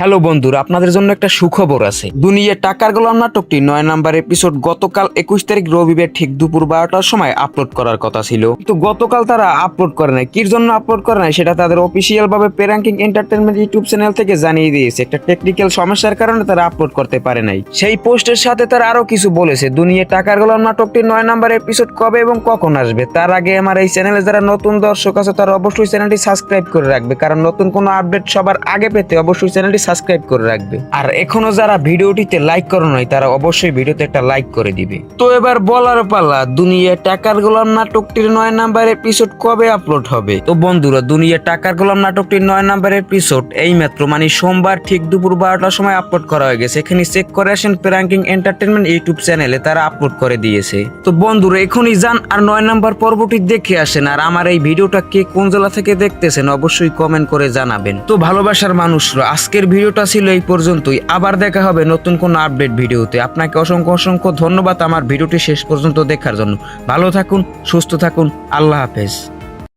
Hello বন্ধুরা, আপনাদের জন্য একটা সুখবর আছে। দুনিয়া টাকার গোলাম নাটকটি 9 নাম্বার এপিসোড গতকাল 21 তারিখ রবিবার ঠিক দুপুর 12টার সময় আপলোড করার কথা ছিল, কিন্তু গতকাল তারা আপলোড করে নাই। কির জন্য আপলোড করে নাই সেটা তাদের অফিসিয়াল ভাবে প্যারাঙ্কিং এন্টারটেইনমেন্ট ইউটিউব চ্যানেল থেকে জানিয়ে দিয়েছে। একটা টেকনিক্যাল সমস্যার কারণে তারা আপলোড করতে পারে নাই। সেই পোস্টের সাথে তারা আরো কিছু বলেছে। দুনিয়া টাকার গোলাম নাটকটি 9 নাম্বার এপিসোড কবে এবং কখন আসবে। তার আগে আমার এই চ্যানেলে যারা নতুন দর্শক আছে তারা অবশ্যই চ্যানেলটি সাবস্ক্রাইব করে রাখবে, কারণ নতুন কোনো আপডেট সবার আগে পেতে অবশ্যই চ্যানেলটি সাবস্ক্রাইব করে রাখবে। আর এখনো যারা ভিডিওটিতে লাইক করো নাই তারা অবশ্যই ভিডিওতে একটা লাইক করে দিবে। তো এবার বলার পালা, দুনিয়া টাকার গোলাম নাটকটির 9 নাম্বার এপিসোড কবে আপলোড হবে। তো বন্ধুরা, দুনিয়া টাকার গোলাম নাটকটির 9 নাম্বার এপিসোড এই মাত্র মানে সোমবার ঠিক দুপুর 12টার সময় আপলোড করা হয়ে গেছে। এখানে চেক করে আসেন প্রাঙ্কিং এন্টারটেইনমেন্ট ইউটিউব চ্যানেলে, তারা আপলোড করে দিয়েছে। তো বন্ধুরা এখনই যান আর 9 নাম্বার পর্বটি দেখে আসেন। আর আমার এই ভিডিওটা কে কোন জেলা থেকে দেখতেছেন অবশ্যই কমেন্ট করে জানাবেন। তো ভালোবাসার মানুষরা, আজকের ভিডিওটা ছিল এই পর্যন্তই। আবার দেখা হবে নতুন কোনো আপডেট ভিডিওতে। আপনাকে অসংখ্য অসংখ্য ধন্যবাদ আমার ভিডিওটি শেষ পর্যন্ত দেখার জন্য। ভালো থাকুন, সুস্থ থাকুন, আল্লাহ হাফেজ।